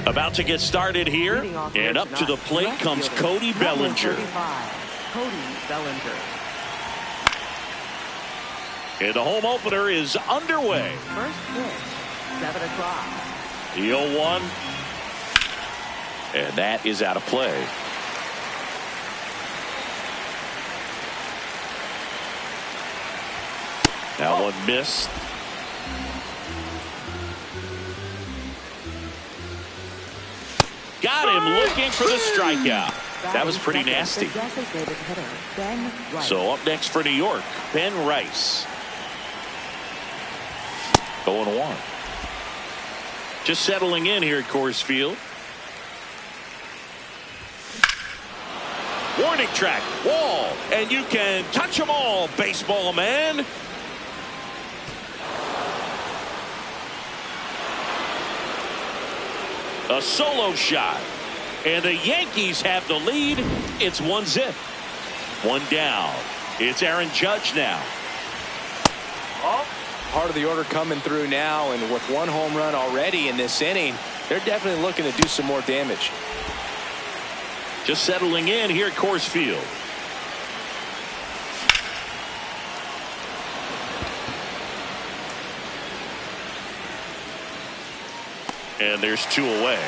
About to get started here, and up to the plate comes Cody Bellinger. Cody Bellinger. And the home opener is underway. First pitch, 7 o'clock. The 0-1. And that is out of play. That one missed. Got him looking for the strikeout. That was pretty nasty. So up next for New York, Ben Rice. 0-1. Just settling in here at Coors Field. Warning track, wall, and you can touch them all, baseball man. A solo shot, and the Yankees have the lead. It's 1-0. One down. It's Aaron Judge now. Part of the order coming through now, and with one home run already in this inning, they're definitely looking to do some more damage. Just settling in here at Coors Field. And there's 2 away.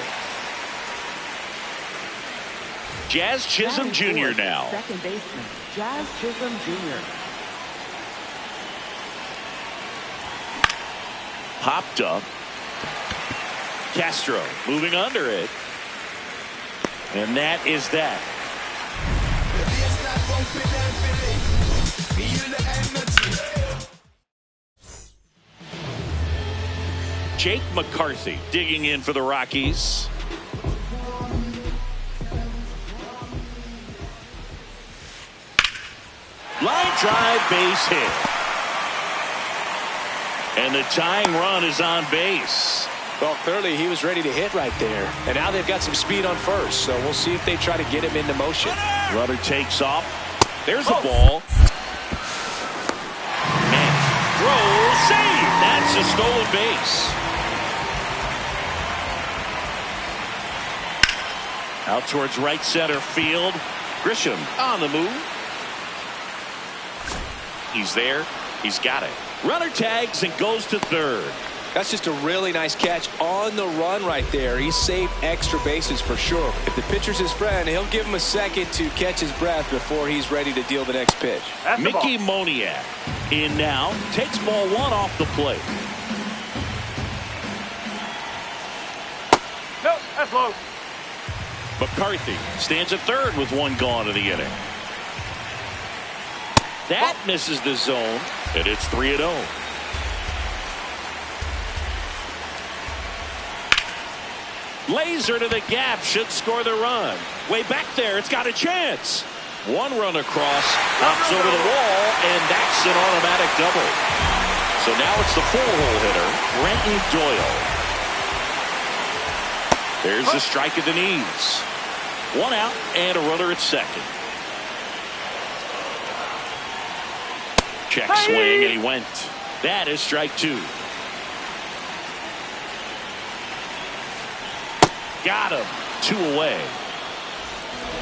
Jazz Chisholm Jr. now. Second baseman, Jazz Chisholm Jr. Popped up. Castro moving under it. And that is that. Jake McCarthy digging in for the Rockies. Line drive, base hit. And the tying run is on base. Well, clearly he was ready to hit right there. And now they've got some speed on first. So we'll see if they try to get him into motion. Runner takes off. There's a ball. And throw, save. That's a stolen base. Out towards right center field. Grisham on the move. He's there. He's got it. Runner tags and goes to third. That's just a really nice catch on the run right there. He saved extra bases for sure. If the pitcher's his friend, he'll give him a second to catch his breath before he's ready to deal the next pitch. Mickey Moniak in now. Takes ball 1 off the plate. Nope, that's low. McCarthy stands at third with 1 gone in the inning. That misses the zone, and it's 3-0. Laser to the gap, should score the run. Way back there, it's got a chance. 1 run across, hops over the wall, and that's an automatic double. So now it's the 4-hole hitter, Brenton Doyle. There's the strike at the knees. 1 out and a runner at second. Check swing, and he went. That is strike 2. Got him. 2 away.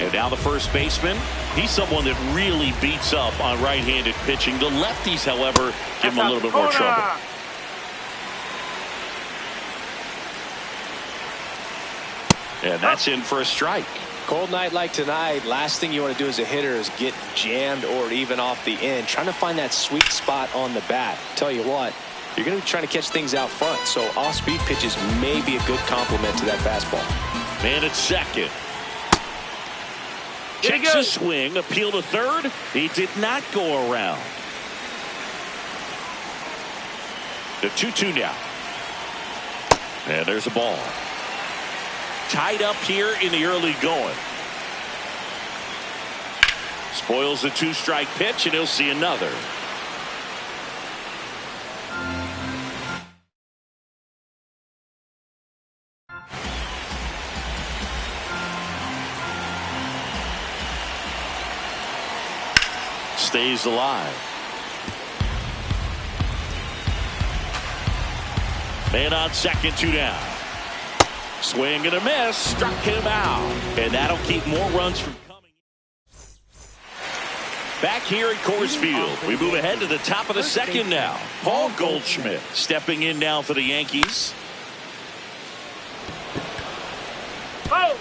And now the first baseman. He's someone that really beats up on right-handed pitching. The lefties, however, give him a little bit more trouble. And that's in for a strike. Cold night like tonight, last thing you want to do as a hitter is get jammed or even off the end. Trying to find that sweet spot on the bat. Tell you what, you're going to be trying to catch things out front, so off-speed pitches may be a good complement to that fastball. Man at second. Checks his swing, appeal to third. He did not go around. The 2-2 now. And there's a ball. Tied up here in the early going. Spoils the 2-strike pitch, and he'll see another. Stays alive. Man on second, 2 down. Swing and a miss. Struck him out. And that'll keep more runs from coming. Back here at Coors Field, we move ahead to the top of the second now. Paul Goldschmidt stepping in now for the Yankees. Oh!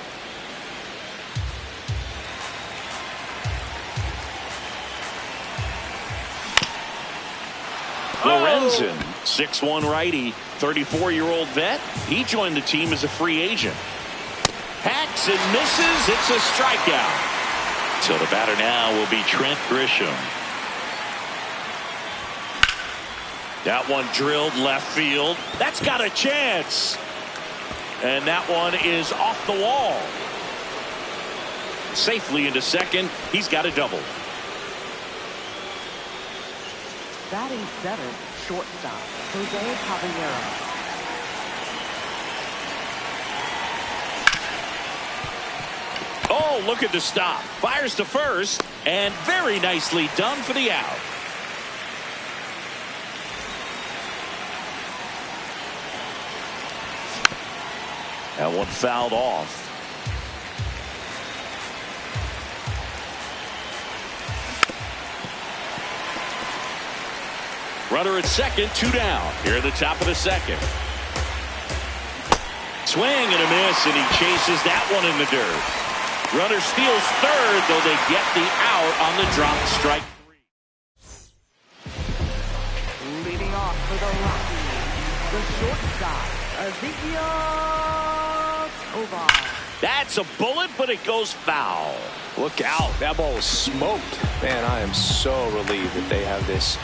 Lorenzen, 6'1" righty, 34-year-old vet. He joined the team as a free agent. Hacks and misses. It's a strikeout. So the batter now will be Trent Grisham. That one drilled left field. That's got a chance. And that one is off the wall. Safely into second. He's got a double. Batting seventh, shortstop, Jose Caballero. Oh, look at the stop. Fires to first, and very nicely done for the out. That one fouled off. Runner at second, 2 down. Here at the top of the second. Swing and a miss, and he chases that one in the dirt. Runner steals third, though they get the out on the drop strike 3. Leading off for the Rockies, the shortstop, Ezekiel Tovar. That's a bullet, but it goes foul. Look out. That ball was smoked. Man, I am so relieved that they have this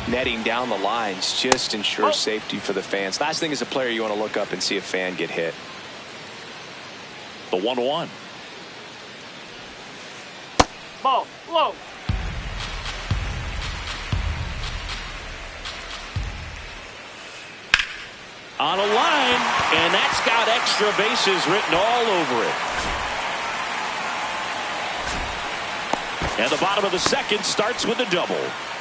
netting down the lines. Just ensures safety for the fans. Last thing as a player, you want to look up and see a fan get hit. The 1-1. Ball, low. On a line, and that's got extra bases written all over it. And the bottom of the second starts with a double.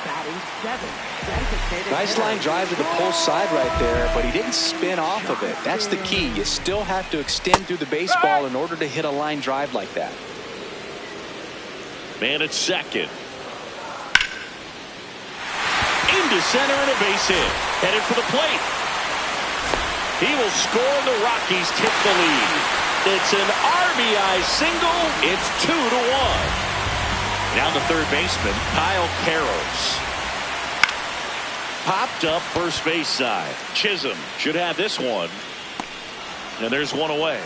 Batting seventh, Nice line drive to the pull side right there, but he didn't spin off of it. That's the key. You still have to extend through the baseball in order to hit a line drive like that. Man at second. Into center and a base hit. Headed for the plate. He will score. The Rockies tip the lead. It's an RBI single. It's 2-1. Now the third baseman, Kyle Carroll. Popped up first base side. Chisholm should have this one. And there's one away.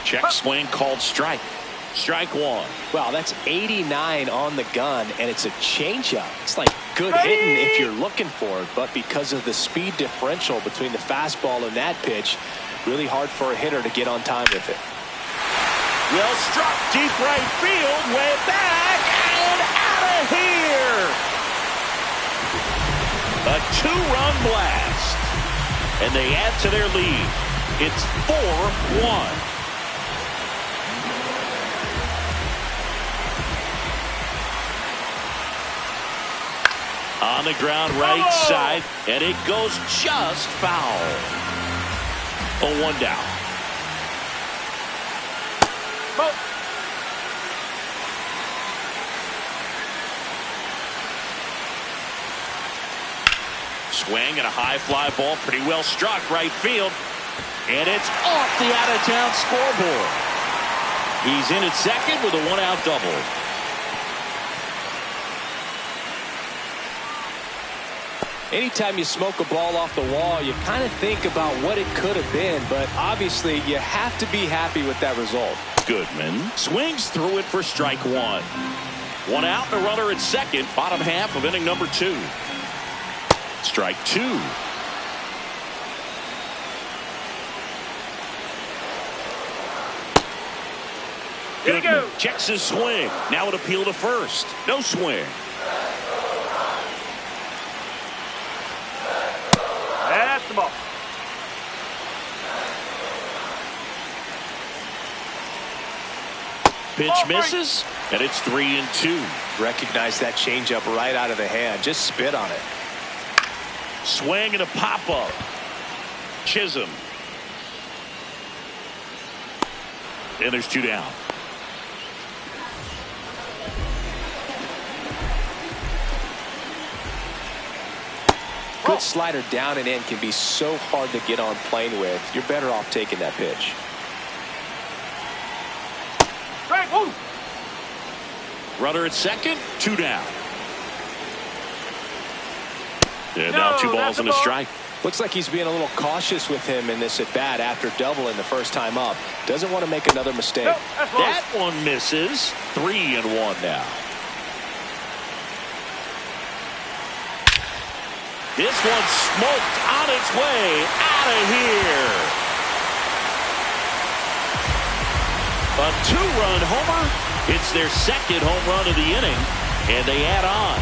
Check swing called strike. Strike one. Wow, that's 89 on the gun, and it's a changeup. It's like good hitting if you're looking for it, but because of the speed differential between the fastball and that pitch, really hard for a hitter to get on time with it. Well struck, deep right field, way back, and out of here. A 2-run blast, and they add to their lead. It's 4-1. On the ground right side, and it goes just foul. 0-1 down. Swing and a high fly ball, pretty well struck right field, and it's off the out-of-town scoreboard. He's in at second with a 1-out double. Anytime you smoke a ball off the wall, you kind of think about what it could have been, but obviously you have to be happy with that result. Goodman swings through it for strike one. 1 out and a runner at second, bottom half of inning number 2. Strike 2. Goodman checks his swing. Now it appeal to first. No swing. That's the ball. Pitch misses, and it's 3-2. Recognize that changeup right out of the hand. Just spit on it. Swing and a pop-up. Chisholm. And there's 2 down. Good slider down and in can be so hard to get on plane with. You're better off taking that pitch. Runner at second, 2 down. And now 2 balls and a strike. Looks like he's being a little cautious with him in this at bat after doubling the first time up. Doesn't want to make another mistake. That one misses. 3-1 now. This one smoked on its way out of here. A 2-run homer. It's their second home run of the inning, and they add on.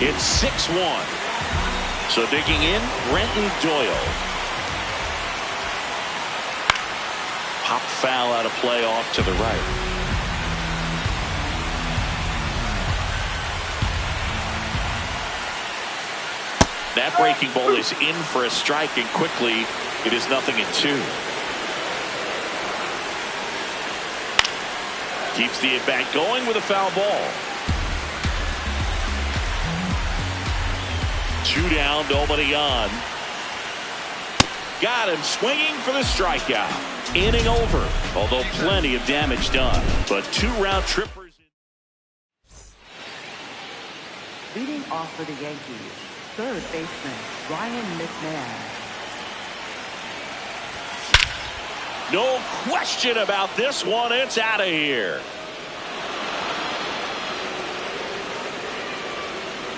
It's 6-1. So digging in, Brenton Doyle. Pop foul out of play off to the right. That breaking ball is in for a strike, and quickly it is 0-2. Keeps the at-bat going with a foul ball. 2 down, nobody on. Got him swinging for the strikeout. Inning over, although plenty of damage done. But 2 round trippers. Leading off for the Yankees, third baseman Ryan McMahon. No question about this one. It's out of here.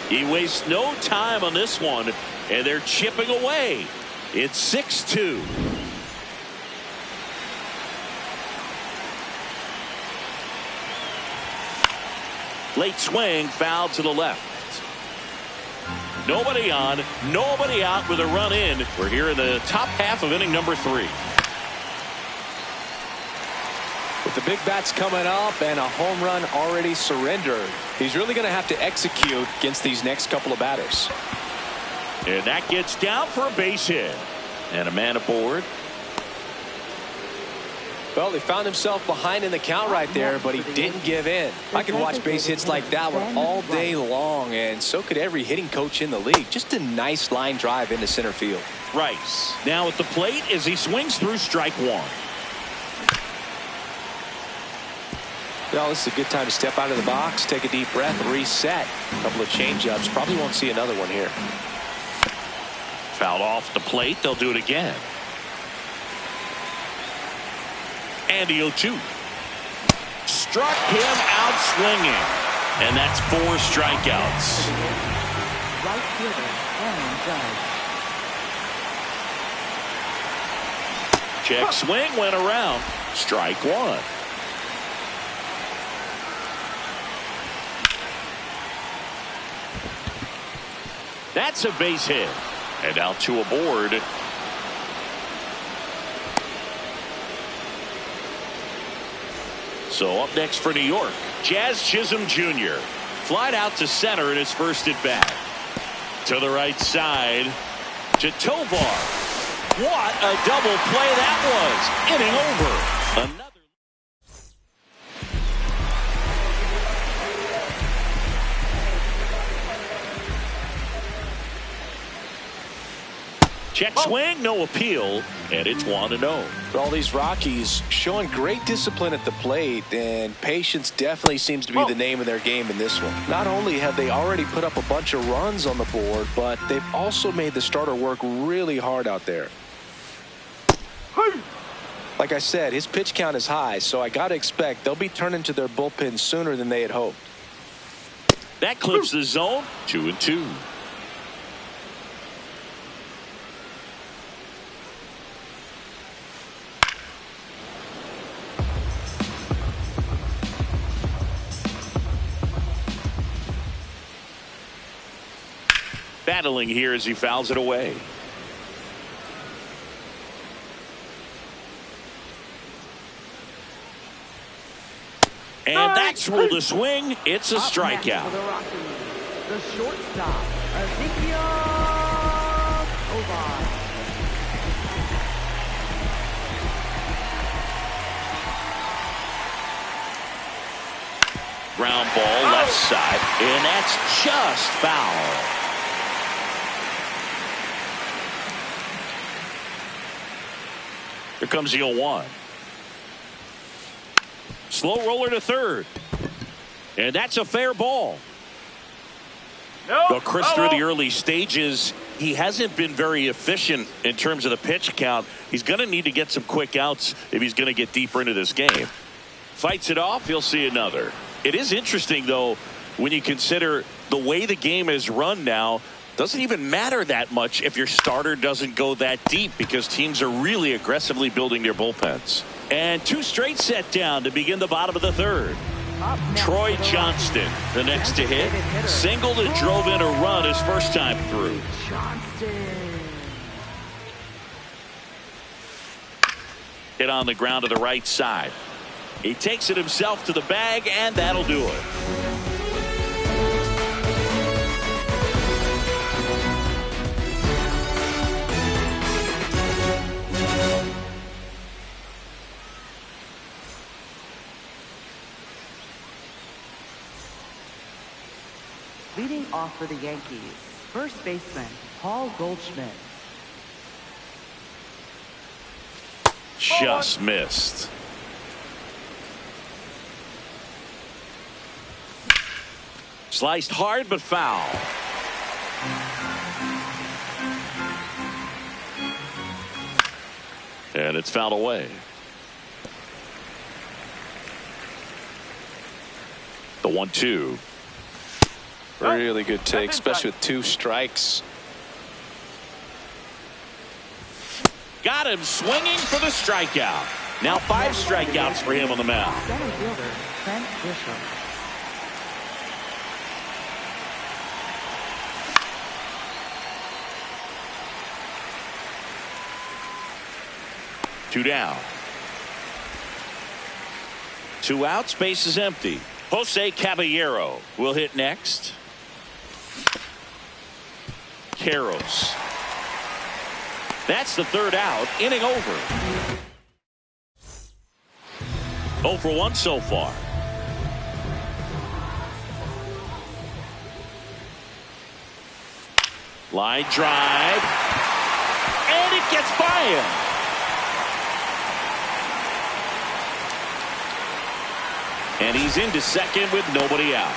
He wastes no time on this one, and they're chipping away. It's 6-2. Late swing, foul to the left. Nobody on, nobody out with a run in. We're here in the top half of inning number 3. With the big bats coming up and a home run already surrendered, he's really going to have to execute against these next couple of batters. And that gets down for a base hit. And a man aboard. Well, he found himself behind in the count right there, but he didn't give in. I could watch base hits like that one all day long, and so could every hitting coach in the league. Just a nice line drive into center field. Rice now at the plate as he swings through strike 1. Well, this is a good time to step out of the box, take a deep breath, reset. A couple of changeups. Probably won't see another one here. Fouled off the plate. They'll do it again. And the 0-2. Struck him out swinging. And that's 4 strikeouts. Right fielder Aaron Judge. Check swing went around. Strike 1. That's a base hit. And now 2 aboard. So up next for New York, Jazz Chisholm Jr. Flied out to center in his first at bat. To the right side to Tovar. What a double play that was. Inning over. Another. Check swing, no appeal, and it's 1-0. For all these Rockies showing great discipline at the plate, and patience definitely seems to be the name of their game in this one. Not only have they already put up a bunch of runs on the board, but they've also made the starter work really hard out there. Like I said, his pitch count is high, so I got to expect they'll be turning to their bullpen sooner than they had hoped. That clips the zone. 2-2. Battling here as he fouls it away. And that's ruled a swing. It's a Up next strikeout. for the Rockies, the shortstop, Ezekiel Tovar. Ground ball left side, and that's just foul. Here comes the 0-1. Slow roller to third. And that's a fair ball. Well, Chris, through the early stages, he hasn't been very efficient in terms of the pitch count. He's going to need to get some quick outs if he's going to get deeper into this game. Fights it off, he'll see another. It is interesting, though, when you consider the way the game is run now. Doesn't even matter that much if your starter doesn't go that deep, because teams are really aggressively building their bullpens. And 2 straight set down to begin the bottom of the third. Troy Johnston, the next to hit. Singled and drove in a run his first time through. Hit on the ground to the right side. He takes it himself to the bag, and that'll do it. Leading off for the Yankees, first baseman, Paul Goldschmidt. Just missed. Sliced hard but foul. And it's fouled away. The 1-2. Really good take, especially with 2 strikes. Got him swinging for the strikeout. Now 5 strikeouts for him on the mound. Center fielder, Trent Bishop. Two down. 2 outs, base is empty. Jose Caballero will hit next. Carroll. That's the 3rd out. Inning over. 0 for 1 so far. Line drive. And it gets by him. And he's into second with nobody out.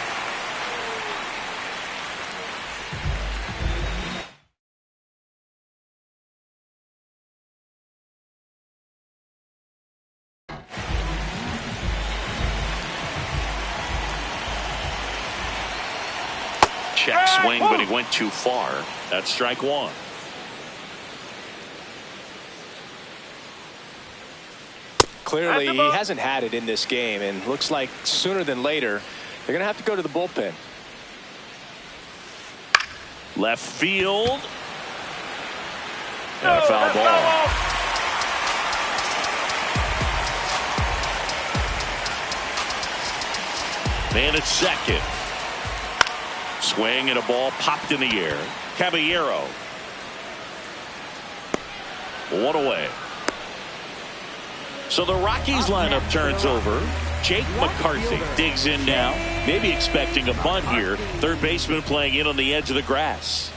Check swing, but he went too far. That's strike 1. Clearly, he hasn't had it in this game, and looks like sooner than later, they're going to have to go to the bullpen. Left field. And a foul ball. Man at second. Swing and a ball popped in the air. Caballero. 1 away. So the Rockies lineup turns over. Jake McCarthy digs in now, maybe expecting a bunt here. Third baseman playing in on the edge of the grass.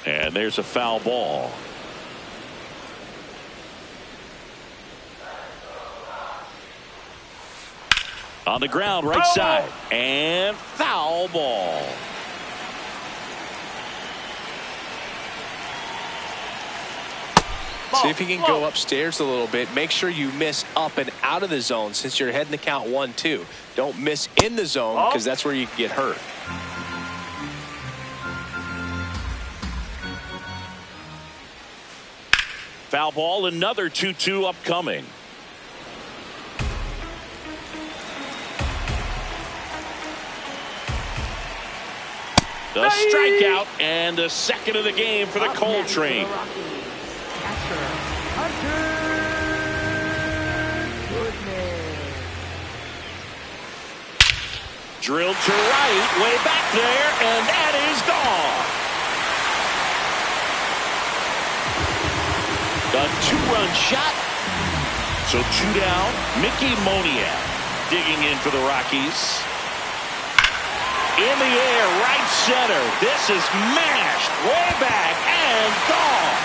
And there's a foul ball. On the ground, right side. And foul ball. See if you can go upstairs a little bit. Make sure you miss up and out of the zone since you're heading the count 1-2. Don't miss in the zone, because that's where you can get hurt. Foul ball, another 2-2 upcoming. The strikeout and the second of the game for the COL train. Drilled to right, way back there, and that is gone. A two-run shot. So two down. Mickey Moniak digging in for the Rockies. In the air, right center. This is mashed way back and gone.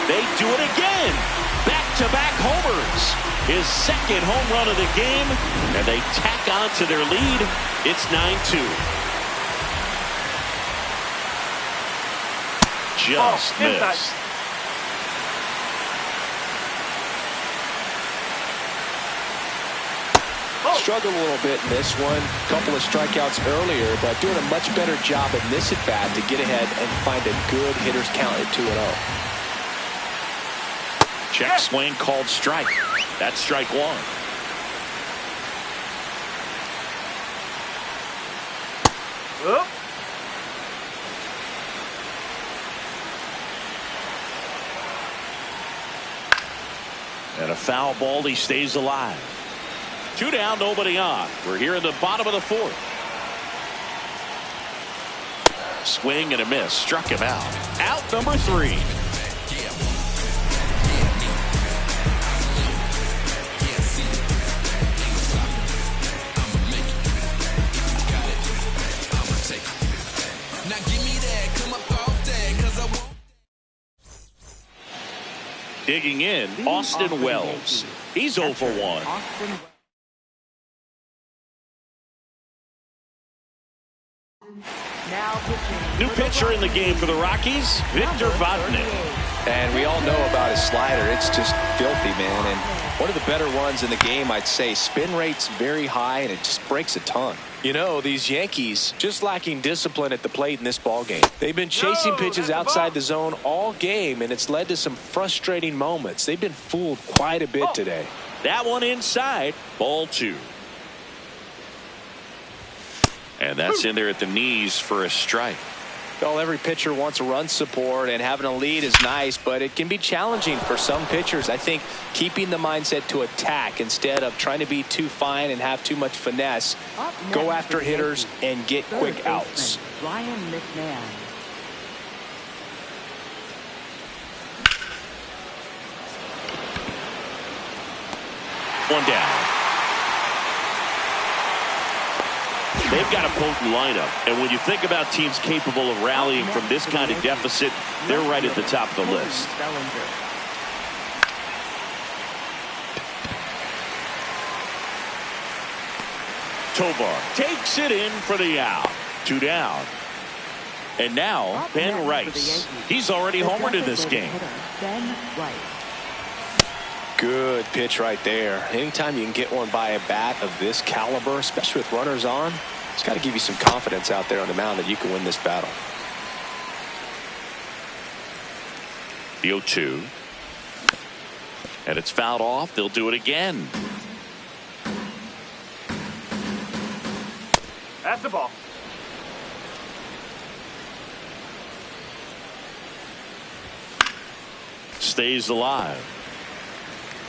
They do it again. Back-to-back homers. His second home run of the game, and they tack on to their lead. It's 9-2. Just missed. Struggled a little bit in this one. Couple of strikeouts earlier, but doing a much better job in this at-bat to get ahead and find a good hitter's count at 2-0. Check swing called strike. That's strike one. Up. And a foul ball. He stays alive. Two down, nobody on. We're here in the bottom of the fourth. Swing and a miss. Struck him out. Out number 3. Digging in, Austin Wells. He's 0 for 1. New pitcher in the game for the Rockies, Victor Vodnik. And we all know about his slider. It's just filthy, man. And one of the better ones in the game, I'd say. Spin rate's very high, and it just breaks a ton. You know, these Yankees just lacking discipline at the plate in this ballgame. They've been chasing pitches outside the zone all game, and it's led to some frustrating moments. They've been fooled quite a bit today. That one inside, ball 2. And that's in there at the knees for a strike. Well, every pitcher wants a run support, and having a lead is nice, but it can be challenging for some pitchers. I think keeping the mindset to attack instead of trying to be too fine and have too much finesse, go after hitters and get quick outs. Ryan McMahon. One down. They've got a potent lineup, and when you think about teams capable of rallying from this kind of deficit, they're right at the top of the list. Tovar takes it in for the out. 2 down. And now Ben Rice. He's already homered in this game. Ben Rice. Good pitch right there. Anytime you can get one by a bat of this caliber, especially with runners on, it's got to give you some confidence out there on the mound that you can win this battle. The 0-2. And it's fouled off. They'll do it again. That's the ball. Stays alive.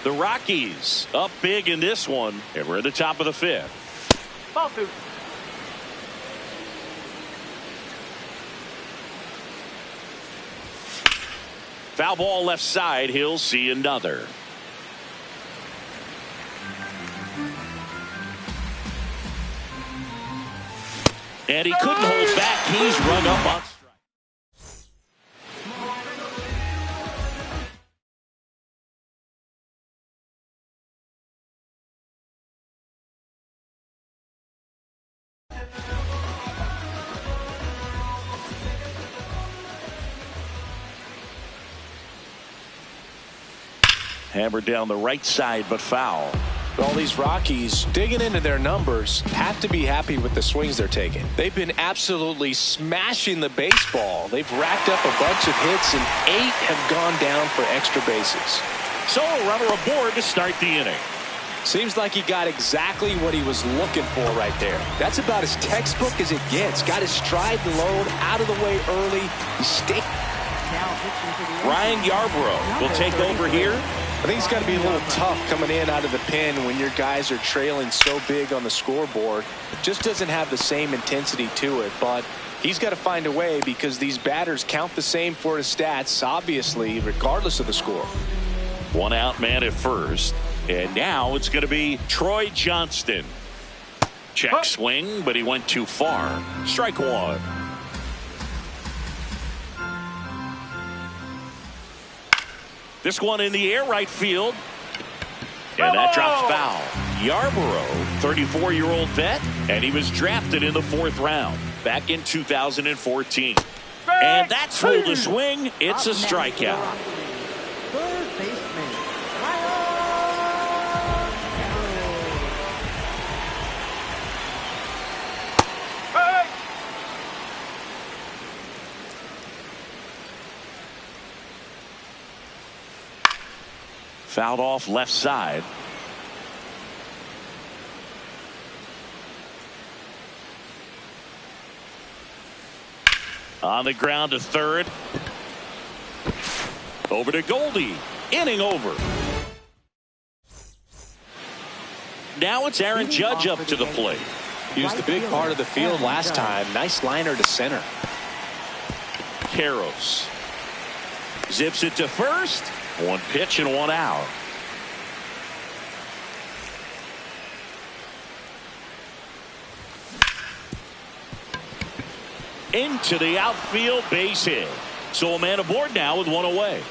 The Rockies up big in this one, and we're at the top of the 5th. Ball 2. Foul ball left side. He'll see another. And he couldn't hold back. He's run up on strike. Hammered down the right side, but foul. All these Rockies digging into their numbers have to be happy with the swings they're taking. They've been absolutely smashing the baseball. They've racked up a bunch of hits, and 8 have gone down for extra bases. So a runner aboard to start the inning. Seems like he got exactly what he was looking for right there. That's about as textbook as it gets. Got his stride and load out of the way early. He stayed. Now pitching to the Ryan Yarbrough will take over here I think it's got to be a little tough coming in out of the pen when your guys are trailing so big on the scoreboard. It just doesn't have the same intensity to it, but he's got to find a way because these batters count the same for his stats, obviously, regardless of the score. One out man at first, and now it's going to be Troy Johnston. Check swing, but he went too far. Strike one. This one in the air, right field. And that drops foul. Yarborough, 34-year-old vet, and he was drafted in the 4th round back in 2014. And that's full to swing. It's a strikeout. Third baseman. Fouled off left side. On the ground to third. Over to Goldie. Inning over. Now it's Aaron Judge up to the plate. Used the big part of the field last time. Nice liner to center. Karros zips it to first. One pitch and one out. Into the outfield, base hit. So a man aboard now with one away.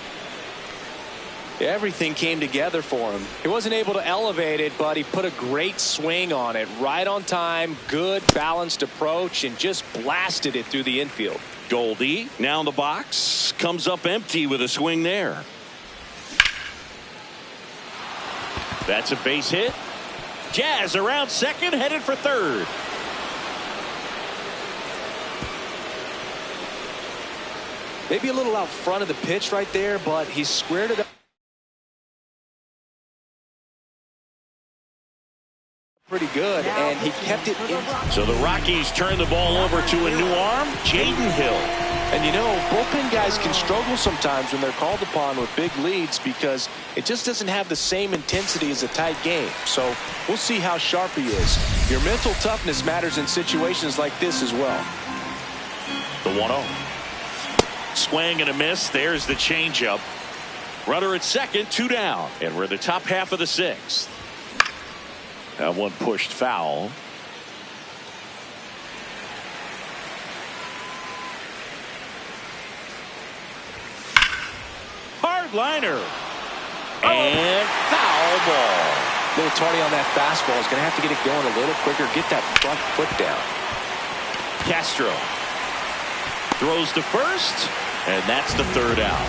Everything came together for him. He wasn't able to elevate it, but he put a great swing on it. Right on time, good balanced approach, and just blasted it through the infield. Goldie now in the box, comes up empty with a swing there. That's a base hit. Jazz around second, headed for third. Maybe a little out front of the pitch right there, but he squared it up pretty good, and he kept it in. So the Rockies turn the ball over to a new arm, Jaden Hill. And you know, bullpen guys can struggle sometimes when they're called upon with big leads because it just doesn't have the same intensity as a tight game. So we'll see how sharp he is. Your mental toughness matters in situations like this as well. The 1-0. Swing and a miss. There's the changeup. Runner at second, 2 down. And we're in the top half of the 6th. That one pushed foul. Hard liner. And foul ball. A little tardy on that fastball. Is going to have to get it going a little quicker. Get that front foot down. Castro throws to first, and that's the 3rd out.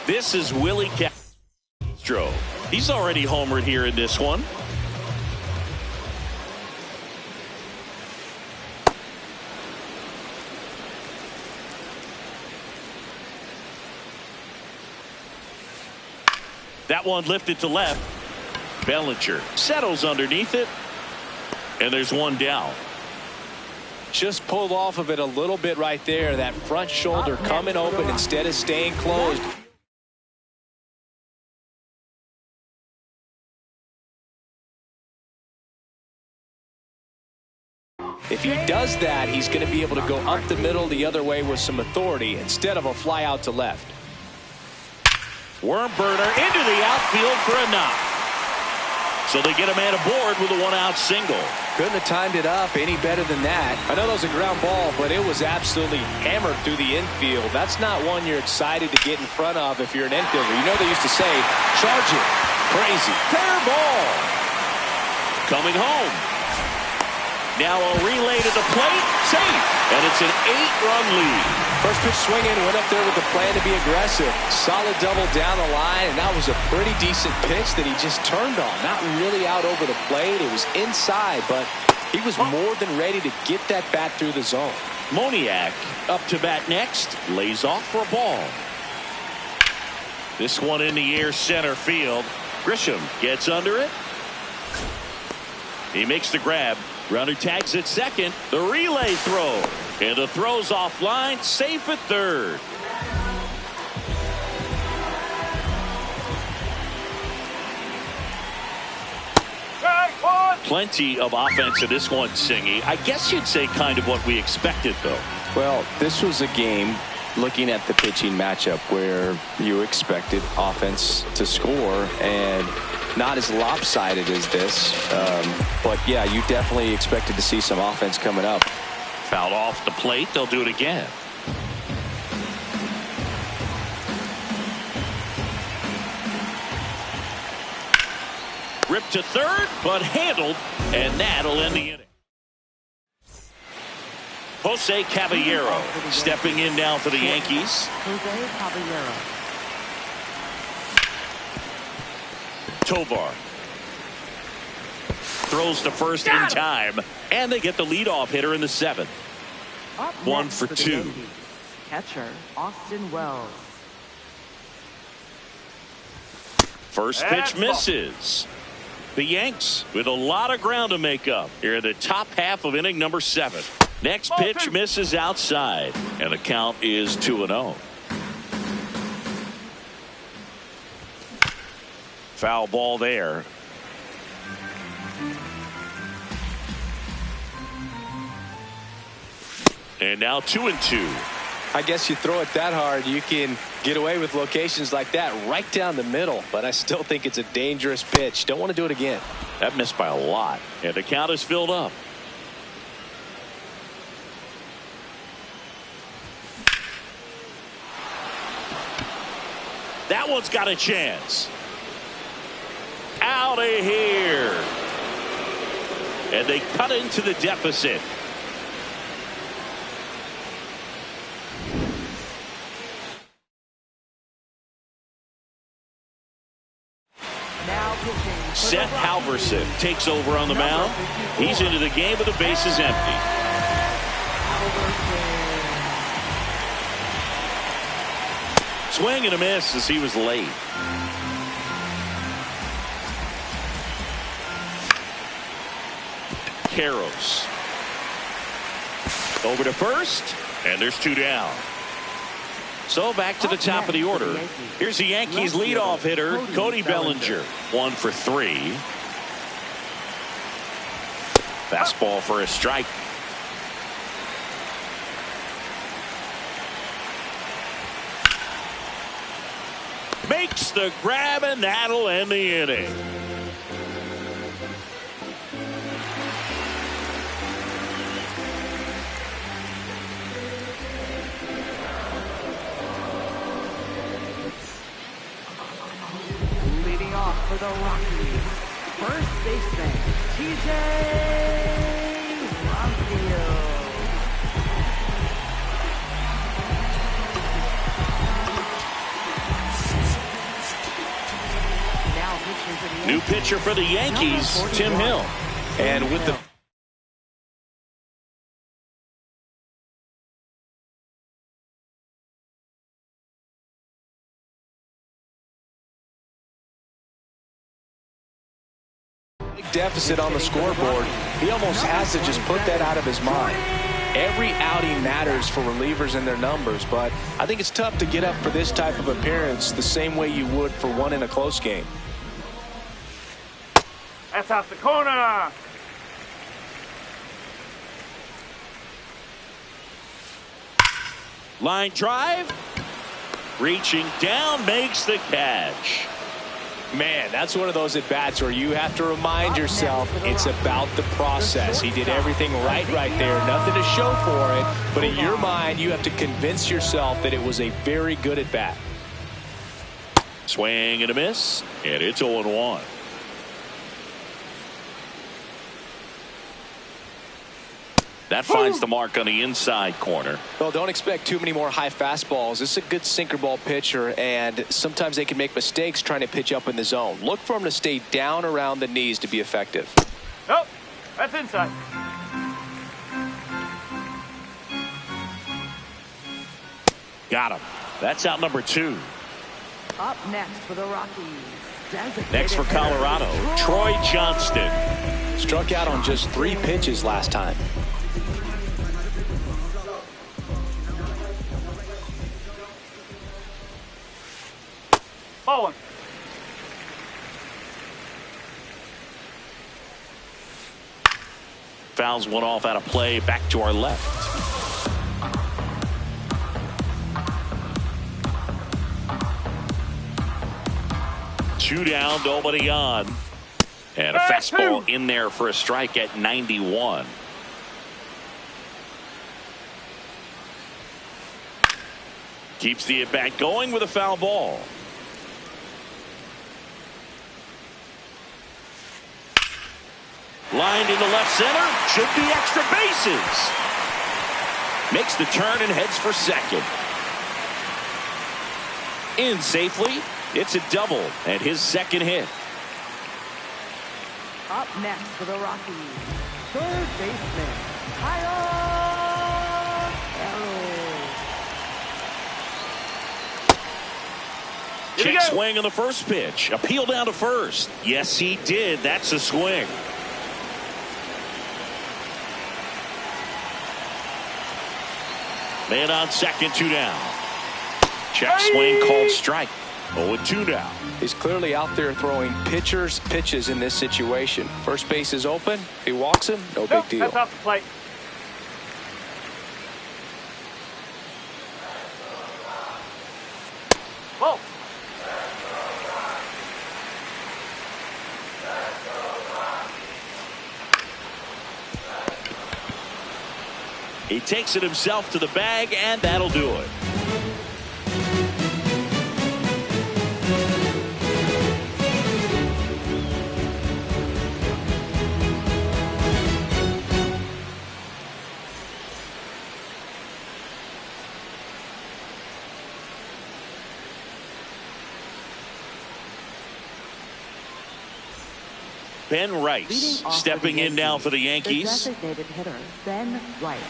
This is Willie Castro. He's already homered here in this one. That one lifted to left. Bellinger settles underneath it, and there's one down. Just pulled off of it a little bit right there. That front shoulder coming open instead of staying closed. If he does that, he's going to be able to go up the middle the other way with some authority instead of a fly out to left. Worm burner into the outfield for a knock. So they get a man aboard with a 1-out single. Couldn't have timed it up any better than that. I know that was a ground ball, but it was absolutely hammered through the infield. That's not one you're excited to get in front of if you're an infielder. You know they used to say, charge it. Crazy. Fair ball. Coming home. Now a relay to the plate. Safe. And it's an 8-run lead. First pitch swinging, went up there with the plan to be aggressive. Solid double down the line, and that was a pretty decent pitch that he just turned on. Not really out over the plate. It was inside, but he was more than ready to get that bat through the zone. Moniak up to bat next. Lays off for a ball. This one in the air center field. Grisham gets under it. He makes the grab. Runner tags at second. The relay throw. And the throw's offline. Safe at third. Plenty of offense in this one, Singy. I guess you'd say kind of what we expected, though. Well, this was a game, looking at the pitching matchup, where you expected offense to score, and not as lopsided as this. But, yeah, you definitely expected to see some offense coming up. Fouled off the plate. They'll do it again. Ripped to third, but handled, and that'll end the inning. Jose Caballero stepping in now for the Yankees. Jose Caballero. Tovar throws to first in time, and they get the leadoff hitter in the seventh. Up 1 next for the 2. Yankees, catcher Austin Wells. First pitch misses. The Yanks with a lot of ground to make up here in the top half of inning number 7. Next pitch misses outside, and the count is 2-0. Foul ball there. And now 2-2. I guess you throw it that hard, you can get away with locations like that right down the middle. But I still think it's a dangerous pitch. Don't want to do it again. That missed by a lot. And the count is filled up. That one's got a chance. Out of here. And they cut into the deficit. Seth Halverson takes over on the mound. He's into the game with the bases empty. Swing and a miss as he was late. Carros over to first, and there's 2 down. So back to the top of the order. Here's the Yankees leadoff hitter, Cody Bellinger. 1 for 3. Fastball for a strike. Makes the grab, and that'll end the inning. For the Rockies, first baseman TJ New pitcher for the Yankees, Tim Hill. And with the deficit on the scoreboard, he almost has to just put that out of his mind. Every outing matters for relievers and their numbers, but I think it's tough to get up for this type of appearance the same way you would for one in a close game. That's off the corner. line drive. Reaching down, makes the catch. Man, that's one of those at-bats where you have to remind yourself it's about the process. He did everything right there. Nothing to show for it. But in your mind, you have to convince yourself that it was a very good at-bat. Swing and a miss. And it's 0-1. That finds the mark on the inside corner. Well, don't expect too many more high fastballs. This is a good sinker ball pitcher, and sometimes they can make mistakes trying to pitch up in the zone. Look for him to stay down around the knees to be effective. Nope, that's inside. Got him. That's out number 2. Up next for the Rockies. Next for Colorado, Troy Johnston. Struck out on just 3 pitches last time. Ball one. fouls one off out of play. Back to our left. Two down, nobody on. And a fastball in there for a strike at 91. Keeps the at-bat going with a foul ball. Lined into left center. Should be extra bases. Makes the turn and heads for second. In safely. It's a double and his second hit. Up next for the Rockies, third baseman, Kyle Carroll. Check swing on the first pitch. Appeal down to first. Yes, he did. That's a swing. Man on second, two down. Check swing called strike. 0-2 now. He's clearly out there throwing pitchers pitches in this situation. First base is open. If he walks him, no big deal. That's off the plate. Whoa. He takes it himself to the bag, and that'll do it. Ben Rice stepping in now for the Yankees. The designated hitter, Ben Rice.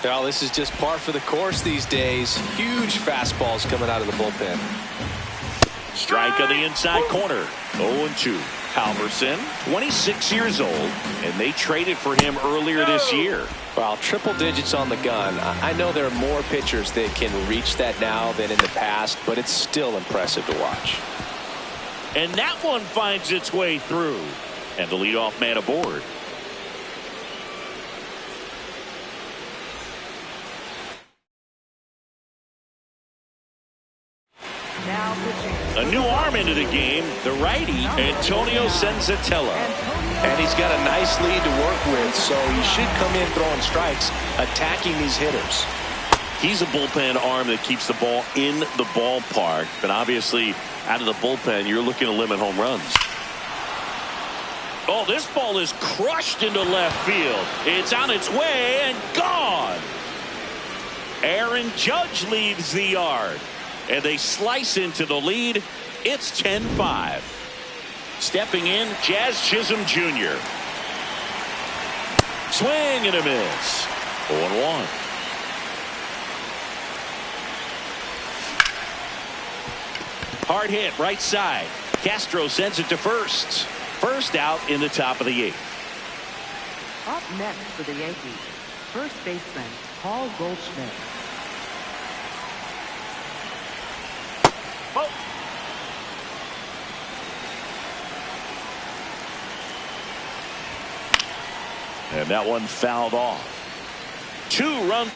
Well, this is just par for the course these days. Huge fastballs coming out of the bullpen. Strike on the inside corner. 0-2. Halverson, 26 years old, and they traded for him earlier this year. Well, triple digits on the gun. I know there are more pitchers that can reach that now than in the past, but it's still impressive to watch. And that one finds its way through. And the leadoff man aboard. Now pitching. A new arm into the game, the righty, Antonio Senzatella. And he's got a nice lead to work with, so he should come in throwing strikes, attacking these hitters. He's a bullpen arm that keeps the ball in the ballpark. But obviously, out of the bullpen, you're looking to limit home runs. Oh, this ball is crushed into left field. It's on its way and gone. Aaron Judge leaves the yard. And they slice into the lead. It's 10-5. Stepping in, Jazz Chisholm Jr. Swing and a miss. 0-1. Hard hit, right side. Castro sends it to first. First out in the top of the eighth. Up next for the Yankees, first baseman, Paul Goldschmidt. Whoa. And that one fouled off. 2-run.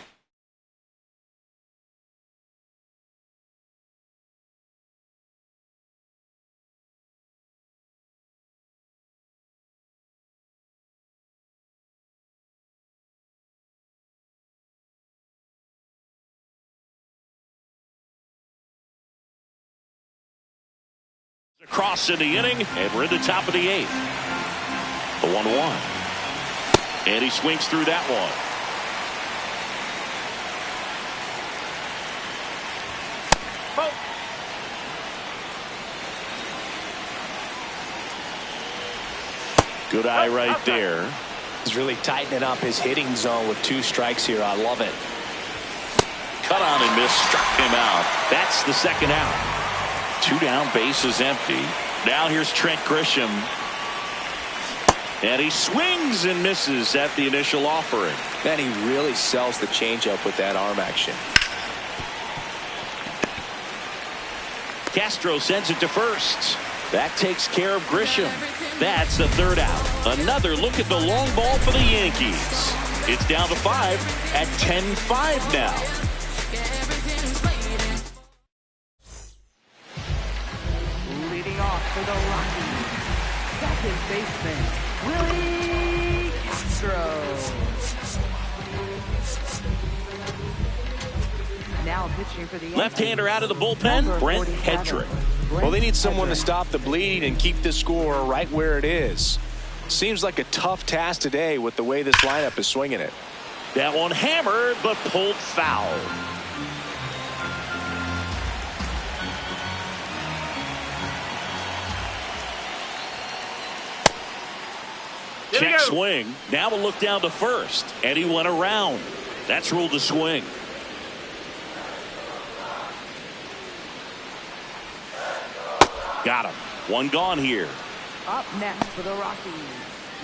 Across in the inning, and we're in the top of the eighth. The 1-1. And he swings through that one. Whoa. Good eye right there. He's really tightening up his hitting zone with 2 strikes here. I love it. Cut on and miss, struck him out. That's the second out. 2 down, base is empty. Now here's Trent Grisham. And he swings and misses at the initial offering. Man, he really sells the changeup with that arm action. Castro sends it to first. That takes care of Grisham. That's the third out. Another look at the long ball for the Yankees. It's down to 5 at 10-5 now. Leading off for the Rockies, second baseman, Willie Castro. Now pitching for the Yankees. Left-hander out of the bullpen, Brent Hedrick. Well, they need someone to stop the bleed and keep the score right where it is. Seems like a tough task today with the way this lineup is swinging it. That one hammered, but pulled foul. Check swing. Now a look down to first, and he went around. That's ruled a swing. Got him. One gone here. Up next for the Rockies,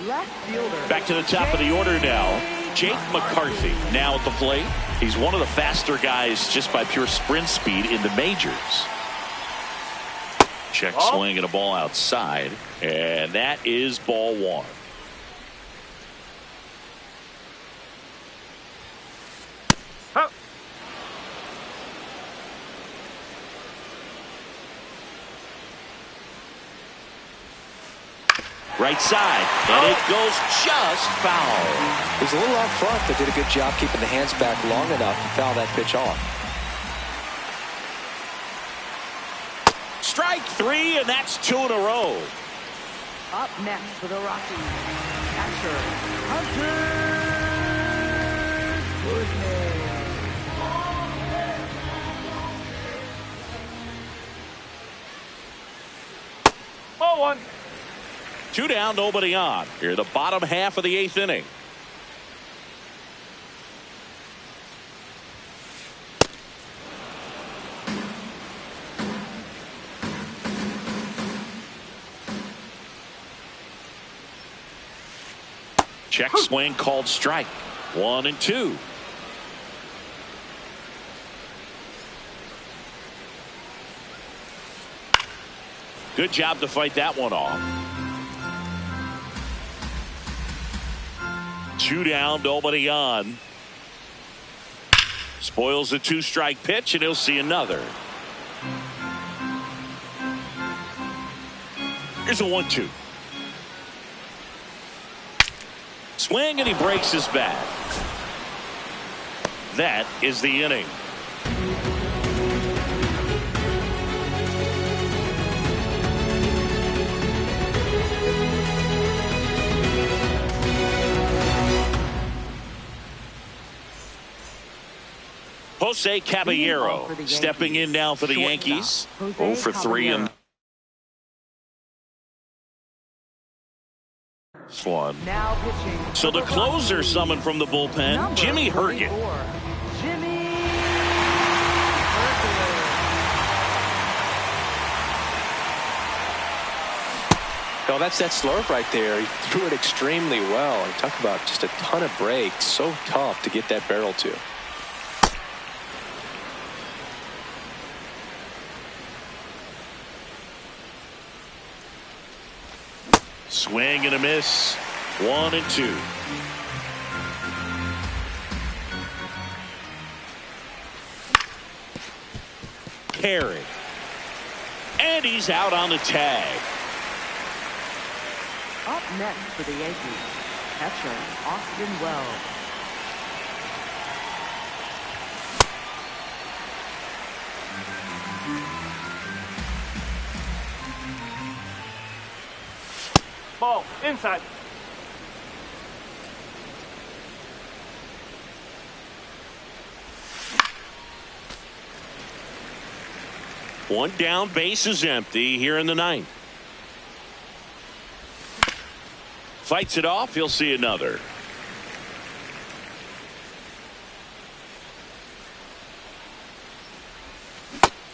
left fielder. Back to the top of the order now. Jake McCarthy now at the plate. He's one of the faster guys just by pure sprint speed in the majors. Check swing and a ball outside. And that is ball one. Right side, and it goes just foul. He's a little out front, but did a good job keeping the hands back long enough to foul that pitch off. Strike three, and that's 2 in a row. Up next for the Rockies, catcher Hunter Goodman. Ball one. 2 down, nobody on. Here, the bottom half of the 8th inning. Check swing called strike. 1 and 2. Good job to fight that one off. 2 down, nobody on. Spoils the 2-strike pitch, and he'll see another. Here's a 1-2. Swing, and he breaks his bat. That is the inning. Jose Caballero stepping in now for the Yankees. 0 for 3 in this one. Now pitching. So the closer summoned from the bullpen, Jimmy Herget. Jimmy No, that's that slurve right there. He threw it extremely well. And talk about just a ton of breaks. So tough to get that barrel to. Swing and a miss. 1 and 2. Carry. And he's out on the tag. Up next for the Yankees, catcher Austin Wells. Ball inside. One down, base is empty here in the 9th. Fights it off, he'll see another.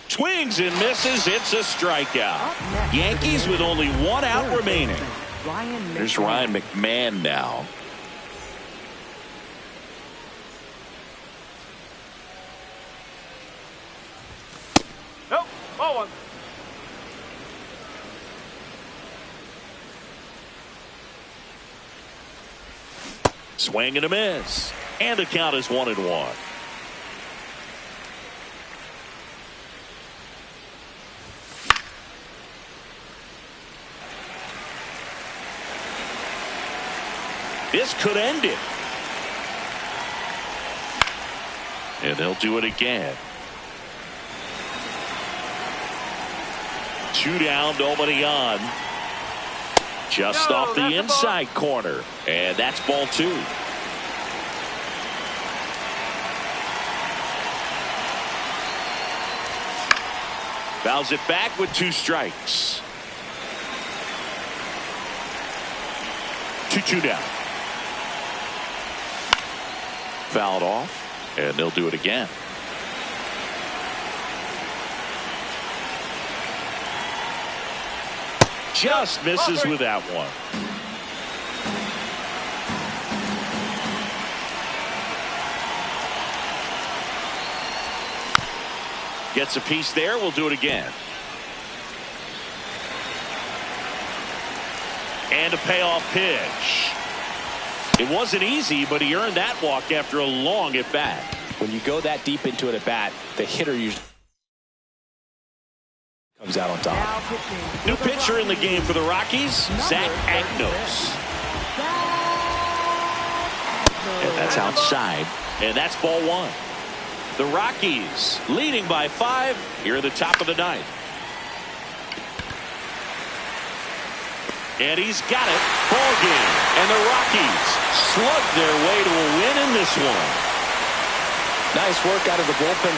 Swings and misses, it's a strikeout. Yankees with only 1 out remaining. There's Ryan McMahon now. Nope. Ball one. Swing and a miss. And the count is 1-1. This could end it. And they'll do it again. 2 down, nobody on. Just off the inside corner. And that's ball 2. Fouls it back with 2 strikes. 2-2 down. Fouled off, and they'll do it again. Just misses with that one. Gets a piece there. We'll do it again. And a payoff pitch. It wasn't easy, but he earned that walk after a long at bat. When you go that deep into it at bat, the hitter usually comes out on top. New pitcher in the game for the Rockies, Zach Agnos. And that's outside. And that's ball 1. The Rockies leading by 5 here at the top of the 9th. And he's got it. Ball game. And the Rockies slug their way to a win in this one. Nice work out of the bullpen.